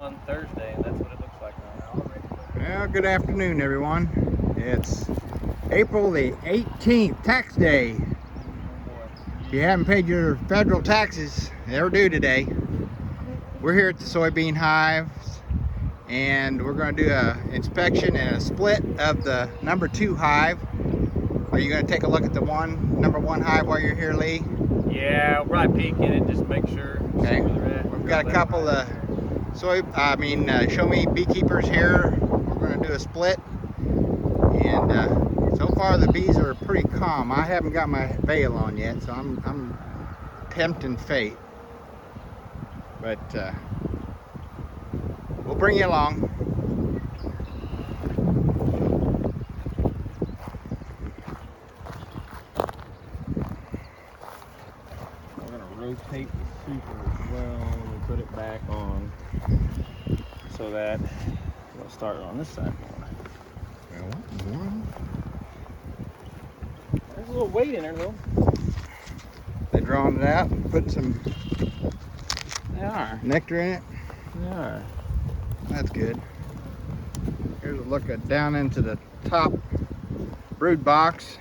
On Thursday, and that's what it looks like now. Well, good afternoon, everyone. It's April the 18th, tax day. If you haven't paid your federal taxes, they're due today. We're here at the soybean hives, and we're going to do an inspection and a split of the number 2 hive. Are you going to take a look at the number one hive while you're here, Lee? Yeah, I'll probably peek in it just to make sure. Okay. We've got a couple of show me beekeepers here. We're going to do a split, and so far the bees are pretty calm. I haven't got my veil on yet, so I'm tempting fate, but we'll bring you along. We're going to rotate the super as well and put it back on so that we'll start on this side more. There's a little weight in there though. They drawing it out and putting some nectar in it. They are. That's good. Here's a look down into the top brood box.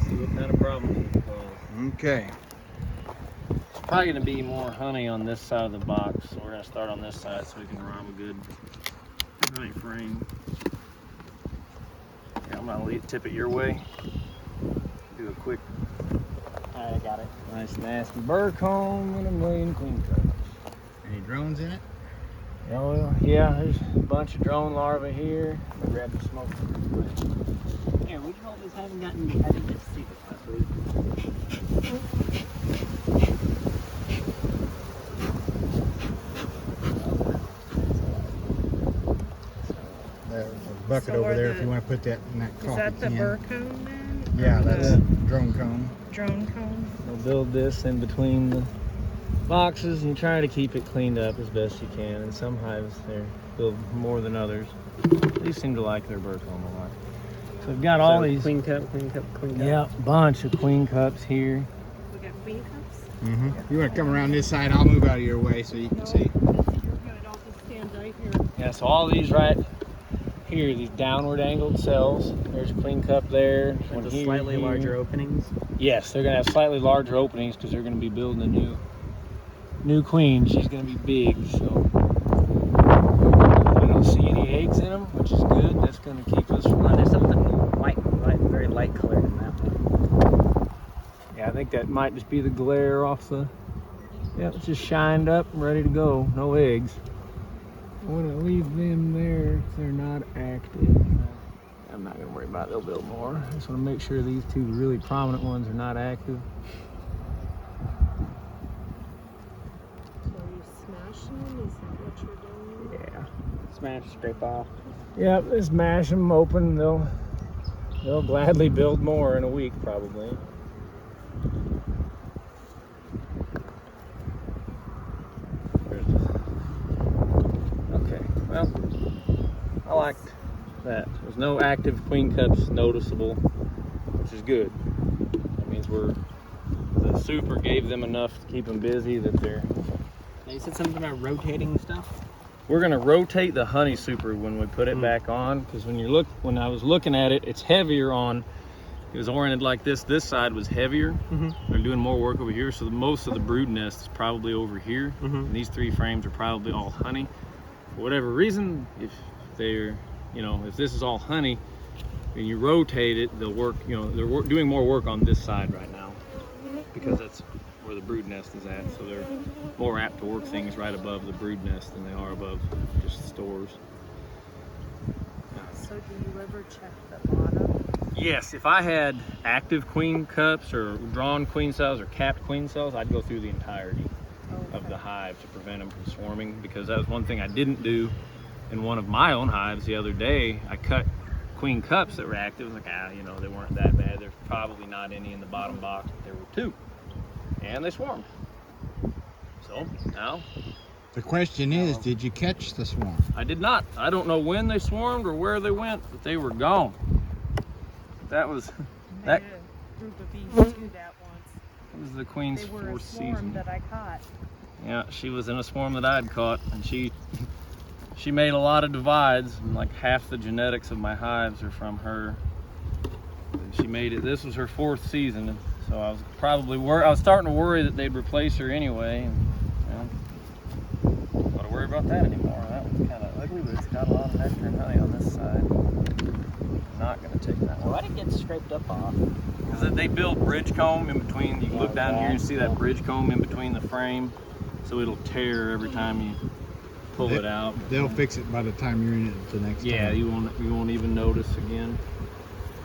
See what kind of problems it can cause. Okay. It's probably going to be more honey on this side of the box, so we're going to start on this side so we can rob a good honey frame. Yeah, I'm going to tip it your way. Do a quick. I got it. Nice nasty burr comb and a million queen cups. Any drones in it? Oh yeah, there's a bunch of drone larvae here. I'll grab the smoke. Here, which one of us haven't gotten? I didn't get to see this last week. There's a bucket So over there if you want to put that in that coffee Is that the can. burr cone then? Yeah, Or that's the drone cone. drone cone. We'll build this in between the boxes and you try to keep it cleaned up as best you can. And some hives they build more than others. These seem to like their burr comb a lot. So we've got all these. Queen cup, queen cup, queen cup. Yeah, bunch of queen cups here. We got queen cups. You want to come around this side? I'll move out of your way so you can see. You're good. I'll just stand right here. Yeah, so all these right here, these downward angled cells. There's a queen cup there. With one the here, slightly here. larger openings. Yes, they're gonna have slightly larger openings because they're gonna be building a new queen. She's gonna be big, so I don't see any eggs in them, which is good. That's gonna keep us from. Oh, there's something white, very light colored in that one. Yeah, I think that might just be the glare off the. Yeah, it's just shined up and ready to go. No eggs. I'm gonna leave them there if they're not active. I'm not gonna worry about it. They'll build more. I just want to make sure these two really prominent ones are not active. So are you smashing them? Is that what you're doing? Yeah. Smash, scrape off. Yep, just mash them open. They'll gladly build more in a week, probably. Okay, well, I liked that. There's no active queen cups noticeable, which is good. That means the super gave them enough to keep them busy that they're. Now you said something about rotating stuff. We're gonna rotate the honey super when we put it back on, because when I was looking at it, it's heavier on. It was oriented like this. This side was heavier. They're doing more work over here, so most of the brood nest is probably over here. And these 3 frames are probably all honey. For whatever reason, if they're, if this is all honey, and you rotate it, they'll work. They're doing more work on this side right now because that's where the brood nest is at. So they're more apt to work things right above the brood nest than they are above just stores. So do you ever check the bottom? Yes, if I had active queen cups or drawn queen cells or capped queen cells, I'd go through the entirety of the hive to prevent them from swarming, because that was one thing I didn't do in one of my own hives the other day. I cut queen cups that were active. I was like, they weren't that bad. There's probably not any in the bottom box, but there were 2. And they swarmed. So now The question is, did you catch the swarm? I did not. I don't know when they swarmed or where they went, but they were gone. That was That group of bees to that one. This is the queen's They were a fourth swarm season. that I caught. Yeah, she was in a swarm that I'd caught, and she made a lot of divides, and like half the genetics of my hives are from her. And she made it. This was her fourth season, and so I was I was starting to worry that they'd replace her anyway. And, don't gotta worry about that anymore. That one's kind of ugly, but it's got a lot of nectar and honey on this side. Not gonna take that one. Why did it get scraped up off? Because they build bridge comb in between. You can look down here and see that bridge comb in between the frame, so it'll tear every time you pull it out. They'll fix it by the time you're in it the next time. Yeah, you won't even notice again.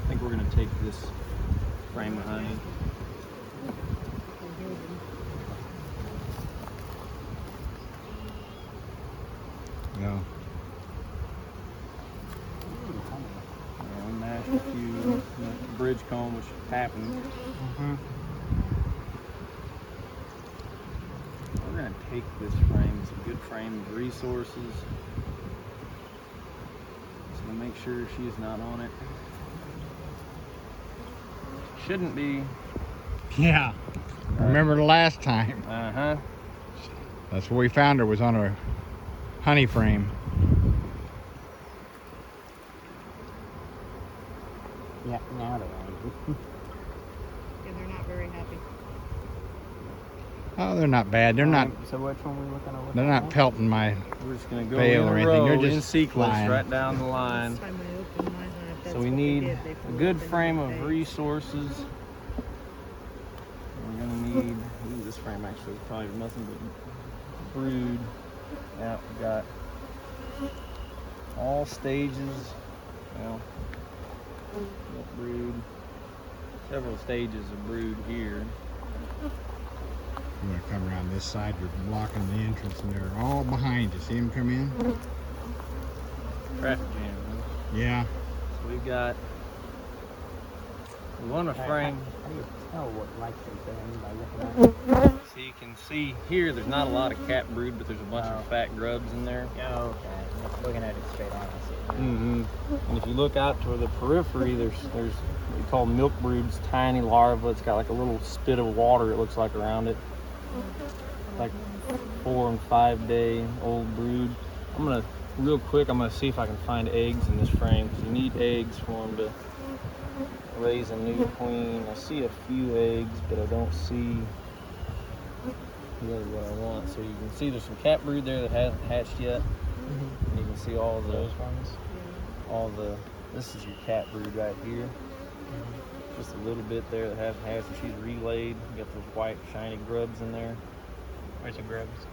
I think we're gonna take this frame of honey. Yeah. Yeah, we mashed a few bridge comb, which happened. We're gonna take this frame. It's a good frame of resources. Just gonna make sure she's not on it. Shouldn't be. Yeah. Remember the last time? Uh-huh. That's where we found her, was on a honey frame. Yeah, now they're on. Yeah, they're not very happy. Oh, they're not bad. They're not. So which one we looking at? They're not pelting my. We're just gonna go Veil in or a anything. They're row, just in sequence, flying. right down the line. Last time I opened my hive, that's So we what they need did. They a flew good up in frame the of face. resources. We're gonna need, ooh, this frame actually is probably nothing but brood. Yeah, we got all stages. Well, we got brood. Several stages of brood here. I'm gonna come around this side. You're blocking the entrance, and they're all behind you. See them come in? Traffic jam. Huh? Yeah. So we've got. We want a frame. How do you tell what lights they're in by looking at? So you can see here, there's not a lot of cat brood, but there's a bunch of fat grubs in there. Oh, okay. Looking at it straight on, I see it. Mm-hmm. And if you look out toward the periphery, there's what we call milk broods, tiny larvae. It's got like a little spit of water, it looks like, around it. Like 4 and 5 day old brood. I'm gonna, real quick, I'm gonna see if I can find eggs in this frame, because you need eggs for them to raise a new queen. I see a few eggs, but I don't see really what I want. So you can see there's some cat brood there that hasn't hatched yet. And you can see all those ones. This is your cat brood right here. Just a little bit there that hasn't hatched, and she's relayed. You got those white shiny grubs in there. Where's the grubs?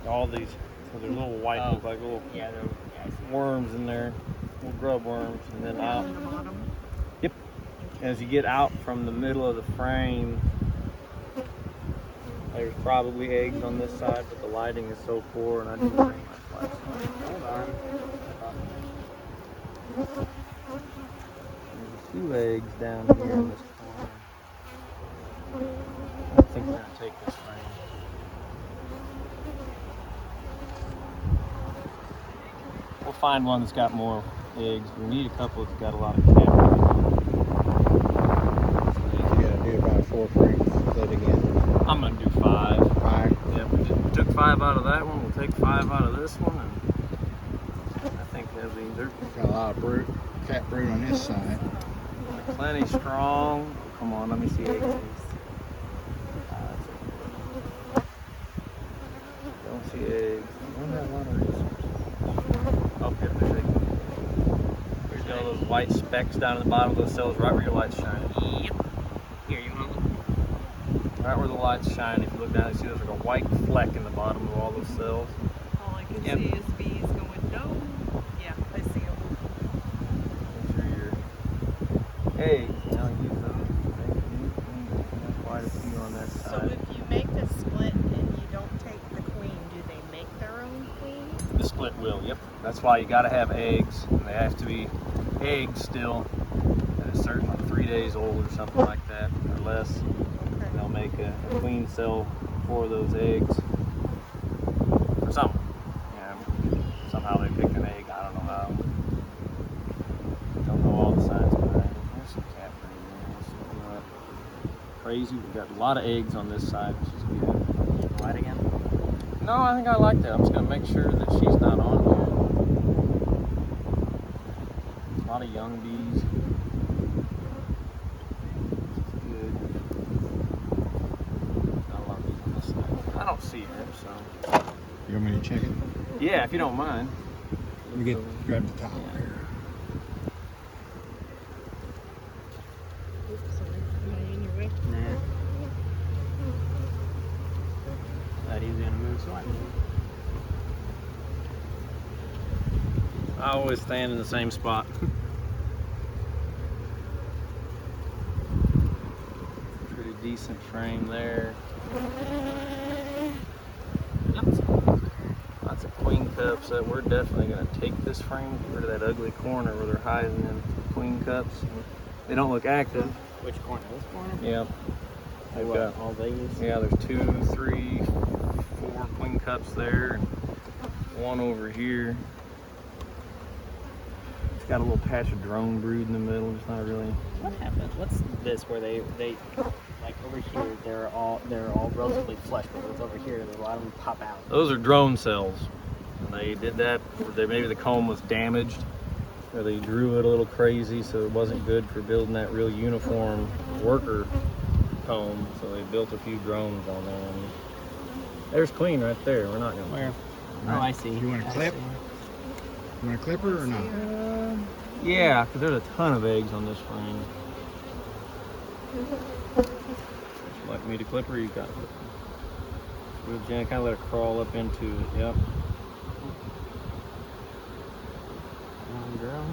All these, so they're little white, look like little Yeah, I see. worms in there, little grub worms, and then out. On the bottom. Yep. As you get out from the middle of the frame, there's probably eggs on this side, but the lighting is so poor, and I didn't bring my flashlight. Hold on. There's a few eggs down here in this corner. I think we're gonna take this frame. We'll find one that's got more eggs. We need a couple that's got a lot of cat. You gotta do about 4 frames. Split again. I'm gonna do 5. 5. Yeah, we took 5 out of that one. We'll take 5 out of this one, and I think they'll be, they're Got a lot of brood, cat brood on this side. plenty strong. Oh, come on, let me see eggs. Don't see eggs. I don't have a lot of resources. Oh, yeah, there's eggs. There's got all those white specks down at the bottom of those cells, right where your light's shining. Yep. Here, you want to look? Right where the light's shining. If you look down, you see there's like a white fleck in the bottom of all those cells. All I can Yep. see is bees going, no. Yeah, I see them. Those are your eggs. Now use those. There's quite a few on that So side. if you make a split and you don't take the queen, do they make their own queen? The split will, yep. That's why you gotta have eggs. And they have to be eggs still at a certain, like 3 days old or something like that, or less. Okay. And they'll make a queen cell for those eggs. Or something. Yeah, somehow they pick an egg. I don't know how. Don't know all the science behind it. There's some cat breeding. crazy. We've got a lot of eggs on this side, which is good. Getting light again? No, I think I like that. I'm just gonna make sure that she's not on here. A lot of young bees. Good. Not a lot of bees on this side. I don't see her, so. You want me to check it? Yeah, if you don't mind. Let me grab the top Yeah. here. Oops, sorry. Am I in your way? Nah. Thought he was gonna move, so I moved. I always stand in the same spot. Pretty decent frame there. Lots of queen cups. We're definitely going to take this frame, get rid of that ugly corner where they're hiding in queen cups. They don't look active. Which corner? This corner? Yep. They've What, got, all these? yeah, there's 2, 3, 4 queen cups there, and one over here. It's got a little patch of drone brood in the middle. It's not really. What happened? What's this where they like over here they're all relatively flush, but what's over here there's a lot of them pop out. Those are drone cells. And they did that. Maybe the comb was damaged, or they drew it a little crazy, so it wasn't good for building that real uniform worker comb. So they built a few drones on there. And there's queen right there. We're not gonna. Where? Right. Oh, I see. You want a I clip? see. You want a clipper or not? Yeah, because there's a ton of eggs on this frame. Would you like me to clip her? You got it. We'll kind of let it crawl up into it. Yep. Girl.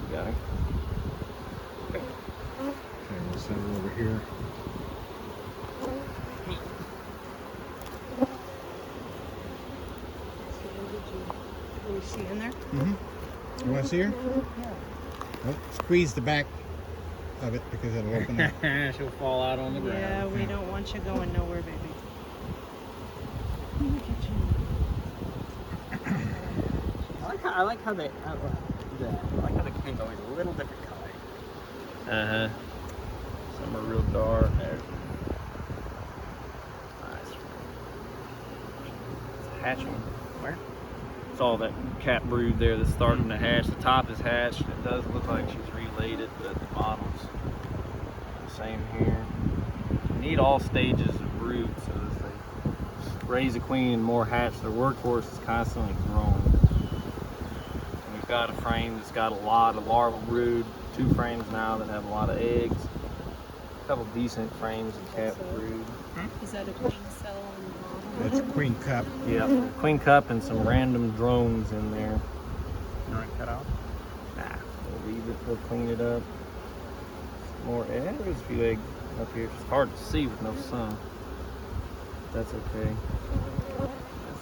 You got it. Okay, we'll set her over here. Is she in there? Mm-hmm. You want to see her? Oh, squeeze the back of it because it'll open up. She'll fall out on the ground. Yeah, we don't want you going nowhere, baby. I like how the queen's always a little different color. Uh-huh. Some are real dark. There. Nice. It's hatching. Where? It's all that cat brood there that's starting to hatch. The top is hatched. It does look like she's related, but the bottom's the same here. You need all stages of brood so as they raise a queen and more hatch. Their workhorse is constantly growing. And we've got a frame that's got a lot of larval brood. 2 frames now that have a lot of eggs. A couple decent frames of cat brood. Is that a queen cell on the bottom? That's queen cup. Yeah, queen cup and some random drones in there. You want it cut off? Nah, we'll leave it. We'll clean it up. More eggs. There's a few eggs up here. It's hard to see with no sun. That's okay.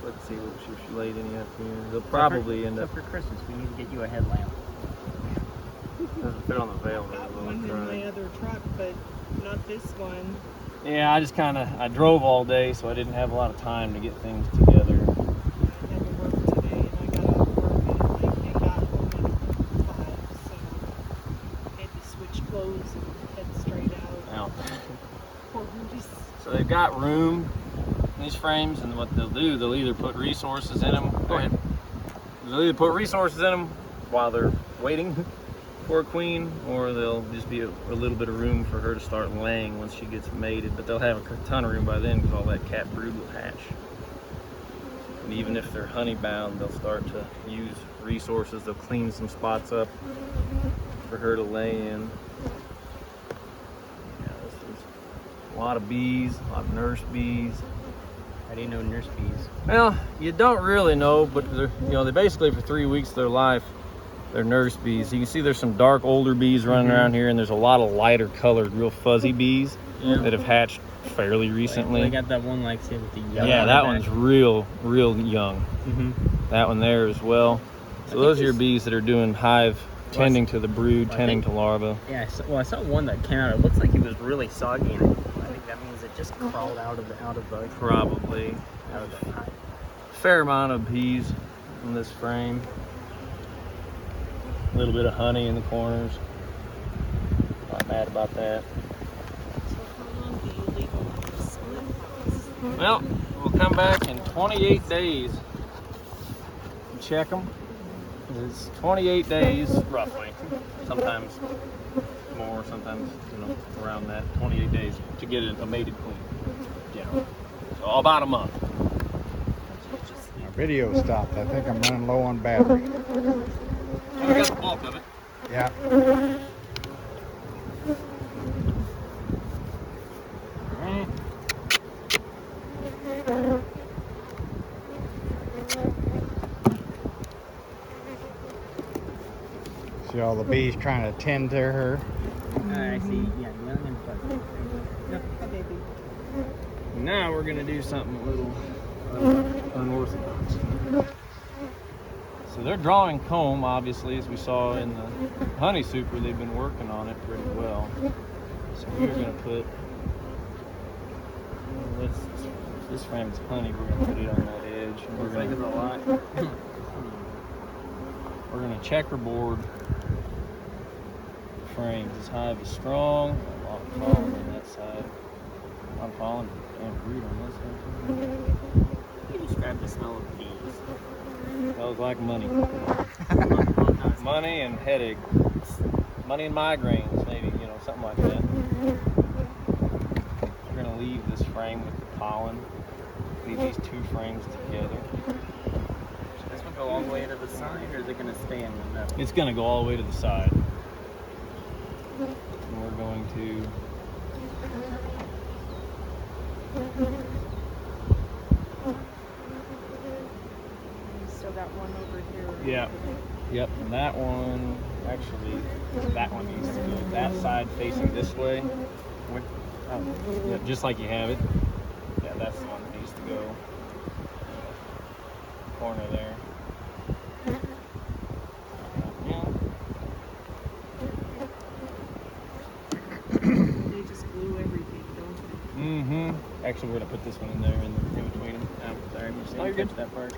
Let's see if she laid any up here. They'll probably end up. So for Christmas, we need to get you a headlamp. Doesn't fit on the veil. Got Really one in well. my other truck, but not this one. Yeah, I just I drove all day, so I didn't have a lot of time to get things together. I had to work today, and I got off work and I got home at 5, so I had to switch clothes and head straight out. So they've got room in these frames, and what they'll do, they'll either put resources in them. Go ahead. They'll either put resources in them while they're waiting for a queen, or they'll just be a little bit of room for her to start laying once she gets mated. But they'll have a ton of room by then because all that cat brood will hatch. And even if they're honey bound, they'll start to use resources. They'll clean some spots up for her to lay in. Yeah, this is a lot of bees, a lot of nurse bees. How do you know nurse bees? Well, you don't really know, but they're, they basically for 3 weeks of their life, they're nurse bees. You can see there's some dark older bees running around here, and there's a lot of lighter colored, real fuzzy bees that have hatched fairly recently. They got that one like say with the yellow. Yeah, that one's real young. That one there as well. So those are your bees that are doing hive, tending to the brood, tending to larvae. Yeah, I saw one that came out. It looks like it was really soggy, and I think that means it just crawled out of the Probably. out of the hive. Fair amount of bees in this frame. A little bit of honey in the corners. Not mad about that. So how long Well, we'll come back in 28 days and check them. It's 28 days, roughly. Sometimes more, sometimes, around that. 28 days to get a mated queen. Generally. So about a month. My video stopped. I think I'm running low on battery. I got the bulk of it. Yeah. See all the bees trying to tend to her. I see. Yeah, young and fuzzy. Yep, hi, baby. Now we're gonna do something a little unorthodox. So they're drawing comb, obviously, as we saw in the honey super. They've been working on it pretty well. So we're gonna put, this frame's honey. We're gonna put it on that edge. And Looks like it's a lot. we're gonna checkerboard frames. This hive is strong. A lot of pollen on that side. A lot of pollen and brood on this side. How do you describe the smell of bees? Smells like money. Money and headache. Money and migraines, maybe, something like that. We're gonna leave this frame with the pollen. Leave these two frames together. Should this one go all the way to the side, or is it going to stay in the middle? It's gonna go all the way to the side. And we're going to Still got one over here. yeah. Yep, and that one, actually, that one needs to go that side facing this way. Yeah, just like you have it. Yeah, that's the one that needs to go. Corner there. Yeah. They just glue everything, don't they? Mm-hmm. Actually, we're gonna put this one in there, in between them. Sorry, I'm just Oh, you're going good. to that part.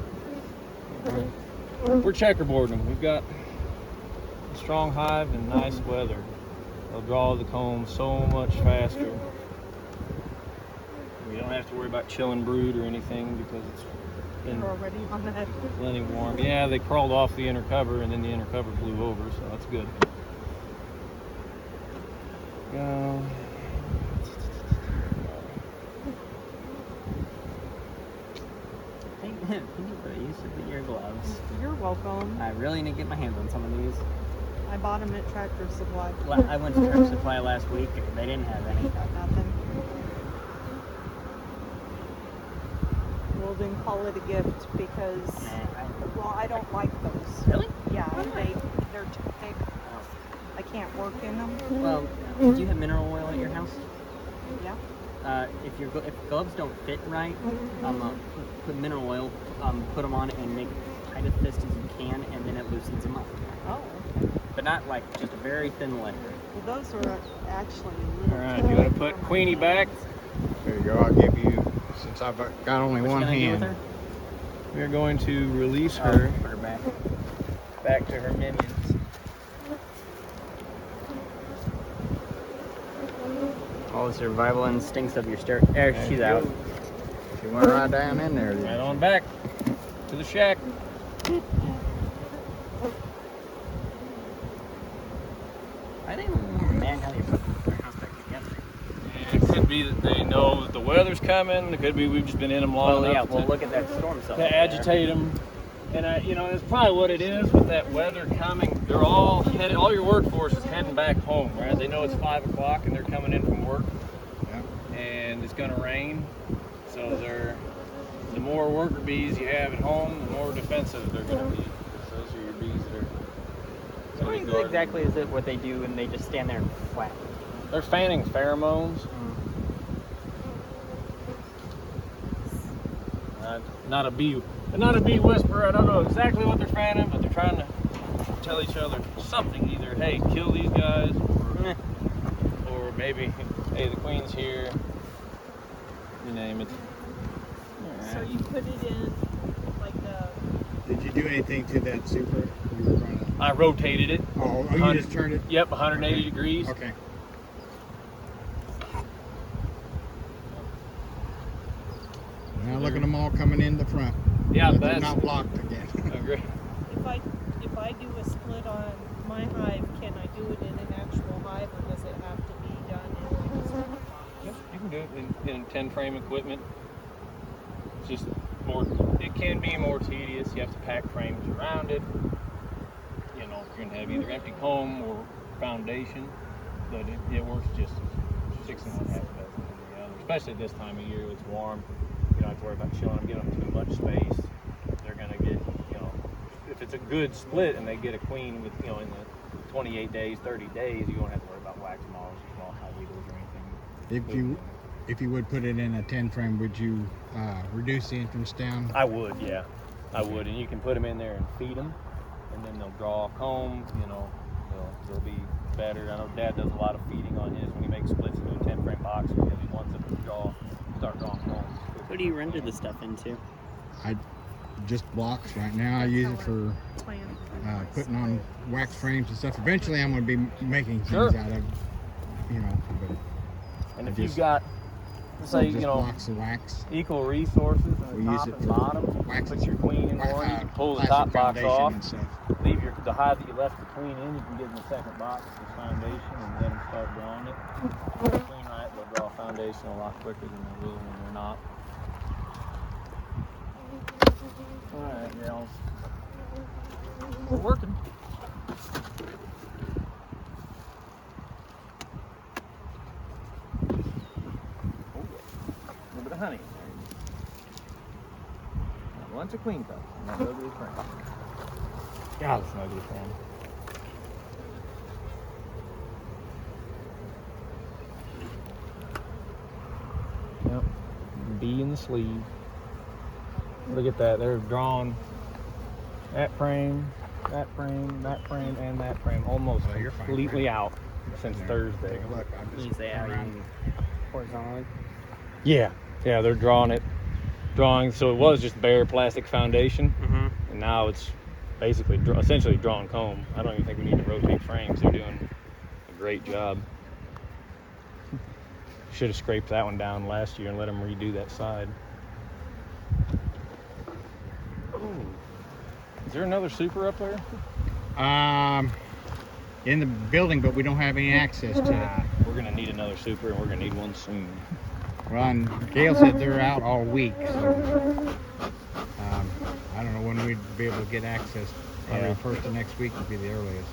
We're checkerboarding them. We've got a strong hive and nice weather. They'll draw the comb so much faster. We don't have to worry about chilling brood or anything because it's been They're already on that. plenty warm. Yeah, they crawled off the inner cover and then the inner cover blew over, so that's good. Go. Thank you for the use of your gloves. You're welcome. I really need to get my hands on some of these. I bought them at Tractor Supply. I went to Tractor Supply last week. They didn't have any. Got nothing. Well, then call it a gift because, well, I don't like those. Really? Yeah, they're too thick. I can't work in them. Well, do you have mineral oil at your house? Yeah. If gloves don't fit right, put mineral oil, put them on and make tight as fist as you can, and then it loosens them up. Oh. But not like just a very thin layer. Well, those are actually a little. All right, you want to put Queenie back? There you go. I'll give you, since I've got only What one you gonna do with hand. her? We're going to release her Put her back. back to her minions. All the survival instincts of your there There she's you out. go. She went right down in there. Right on back to the shack. I think man how you put their house back together. It could be that they know that the weather's coming. It could be we've just been in them long Well, yeah, enough well, to, look at that storm cell. to agitate them. And it's probably what it is with that weather coming. They're all headed. All your workforce is heading back home, right? They know it's 5 o'clock and they're coming in from work, and it's going to rain. So the more worker bees you have at home, the more defensive they're going to be. Because those are your bees that are. So what exactly is it what they do and they just stand there and flap? They're fanning pheromones. Not a bee whisperer. I don't know exactly what they're fanning, but they're trying to tell each other something. Either, hey, kill these guys, or maybe, hey, the queen's here. You name it. So you put it in like a. Did you do anything to that super? You were gonna... I rotated it. Oh, you just turned it? Yep, 180 degrees. Now look at them all coming in the front. Yeah, But they're that's not blocked again. agree. If I do a split on my hive, can I do it in an actual hive, or does it have to be done in like a certain box? Yep, you can do it in 10 frame equipment. It's just more, it can be more tedious. You have to pack frames around it. You know, you're gonna have either empty comb or foundation, but it works just 6 and 1/2 dozen than the other. Especially this time of year, it's warm. You don't have to worry about showing them, giving them too much space. They're gonna get, you know, if it's a good split and they get a queen with, you know, in the 28 days, 30 days, you won't have to worry about wax moths or small hive beetles or anything. If you would put it in a 10 frame, would you reduce the entrance down? I would, yeah. I would, and you can put them in there and feed them, and then they'll draw comb, you know, they'll be better. I know Dad does a lot of feeding on his when he makes splits into a 10 frame box because he wants them to start drawing comb. What do you render the stuff into? Just blocks right now. I use it for putting on wax frames and stuff. Eventually I'm going to be making things out of, you know, but And if you've got, say, just you know, blocks of wax. equal resources on We the use top it and for bottom, wax, put your queen in one, you can pull the plastic top box foundation off, and stuff. leave the hive that you left the queen in, you can get in the second box as foundation and let them start drawing it. If they're clean right, they'll draw foundation a lot quicker than they will when they're not. Alright, gals. We're working. Oh, yeah. A little bit of honey in there. A bunch of queen cups. And that ugly frame. God, it's an ugly frame. Yep. B in the sleeve. Look at that. They're drawn that frame, that frame, that frame, and that frame almost Oh, you're fine, completely Frank. out since There. Thursday. Take a look. I'm You just say around. adding horizontally? Yeah, they're drawing. So it was just bare plastic foundation, Mm-hmm. and now it's basically essentially drawn comb. I don't even think we need to rotate frames. They're doing a great job. Should have scraped that one down last year and let them redo that side. Ooh. Is there another super up there? In the building, but we don't have any access to it. We're gonna need another super, and we're gonna need one soon. Well, and Gail said they're out all week, so I don't know when we'd be able to get access. Probably Yeah. the first of next week would be the earliest.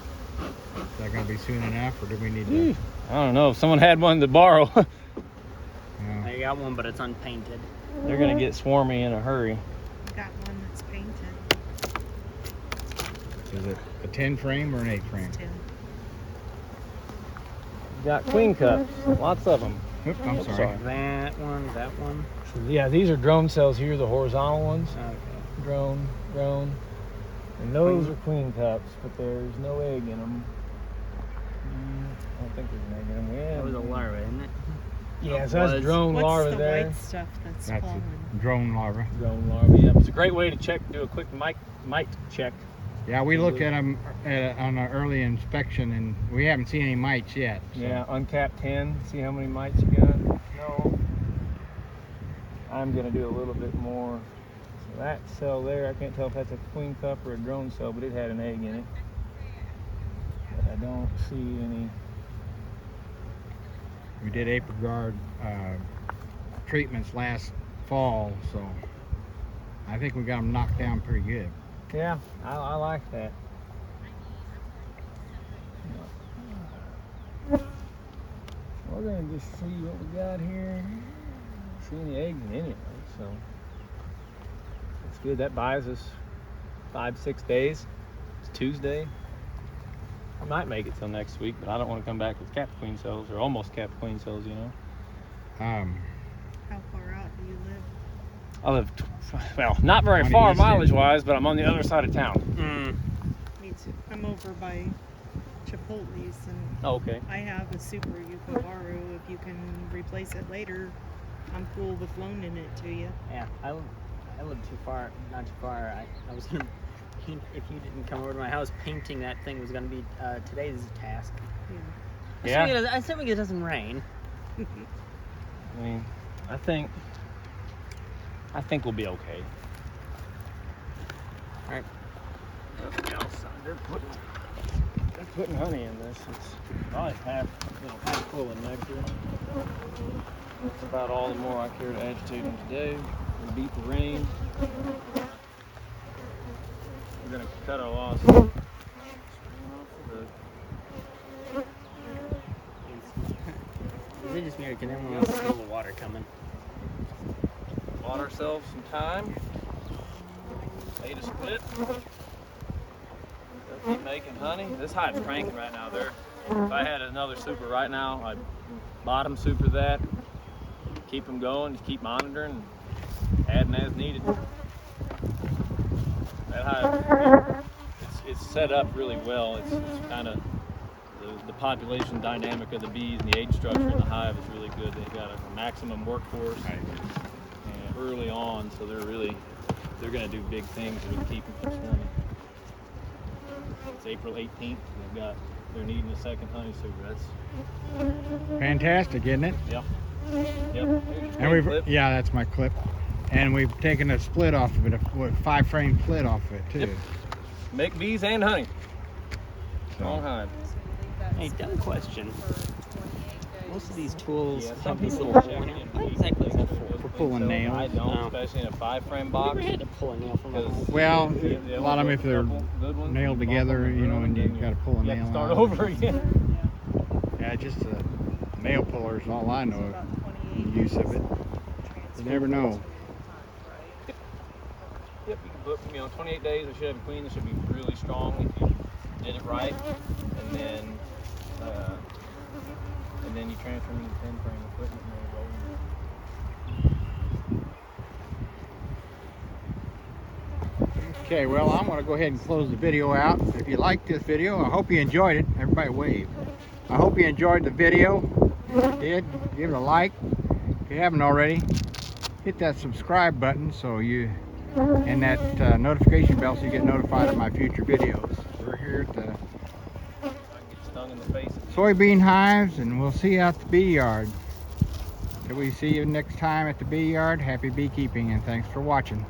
Is that going to be soon enough, or do we need to? I don't know. If someone had one to borrow, I got one, but it's unpainted. they're gonna get swarmy in a hurry. Got one that's painted. Is it a 10 frame or an 8 frame? It's 10. Got queen cups, lots of them. Oops, I'm Oops, sorry. That one. Yeah, these are drone cells here, the horizontal ones. Okay. Drone. And those are queen cups, but there's no egg in them. I don't think there's an egg in them. Yeah, That was a larva, isn't it? Yeah, so that's Was. drone What's larva the there. white stuff that's That's fallen? a drone larva. Drone larva, yeah. It's a great way to do a quick mite check. Yeah, we looked at them on an early inspection, and we haven't seen any mites yet. So. Yeah, uncapped 10. See how many mites you got? No. I'm gonna do a little bit more. So that cell there, I can't tell if that's a queen cup or a drone cell, but it had an egg in it. But I don't see any. We did apricot treatments last fall, so I think we got them knocked down pretty good. Yeah, I like that. We're gonna just see what we got here. See any eggs in any of them, so that's good. That buys us 5-6 days. It's Tuesday. I might make it till next week, but I don't want to come back with capped queen cells or almost capped queen cells, you know. How far out do you live? I live, well, not very On the far east end. mileage-wise, but I'm on the other side of town. Me too. I'm over by Chipotle's, and Oh, okay. I have a super you can borrow. If you can replace it later, I'm cool with loaning it to you. Yeah, I live too far, not too far. I was gonna paint, if you didn't come over to my house, painting that thing was gonna be today's task. Yeah. Assuming it doesn't rain. I mean, I think I think we'll be okay. All right. They're putting honey in this. It's probably half full of nectar. That's about all the more I care to agitate them today. We beat the rain. We're gonna cut our losses. They just muted because everyone else smell the water coming. Bought ourselves some time. Made a split. They'll keep making honey. This hive's cranking right now. If I had another super right now, I'd bottom super that. Keep them going, just keep monitoring, adding as needed. That hive, it's set up really well. It's kind of the population dynamic of the bees and the age structure in the hive is really good. They've got a maximum workforce and early on, so they're going to do big things with keeping from swarming. It's April 18th. They're needing a second honey super. That's Fantastic, isn't it? Yep. And that's my clip. And we've taken a split off of it, a 5-frame split off of it too. Yep. Make bees and honey. Strong hive. Hey, dumb question. Most of these tools Yeah, have these little check holes in it. in. What exactly is that for? For pulling nails. I don't, Oh. especially in a 5-frame You box. ever had to pull a nail from a hole? Well, You a lot of them, if they're nailed together, you know, and you've got to pull a you have nail to start out. over again. Yeah, just a nail puller is all I know of the use of it. You never know. Yep, you can put, 28 days. We should have a queen that should be really strong if you did it right, and then you transfer them to the 10-frame equipment and then roll them. Okay, well, I'm going to go ahead and close the video out. If you liked this video, I hope you enjoyed it. Everybody wave. I hope you enjoyed the video. If you did, give it a like. If you haven't already, hit that subscribe button and that notification bell so you get notified of my future videos. We're here at the I can get stung in the face. soybean hives, and we'll see you out the bee yard. Till we see you next time at the bee yard, happy beekeeping, and thanks for watching.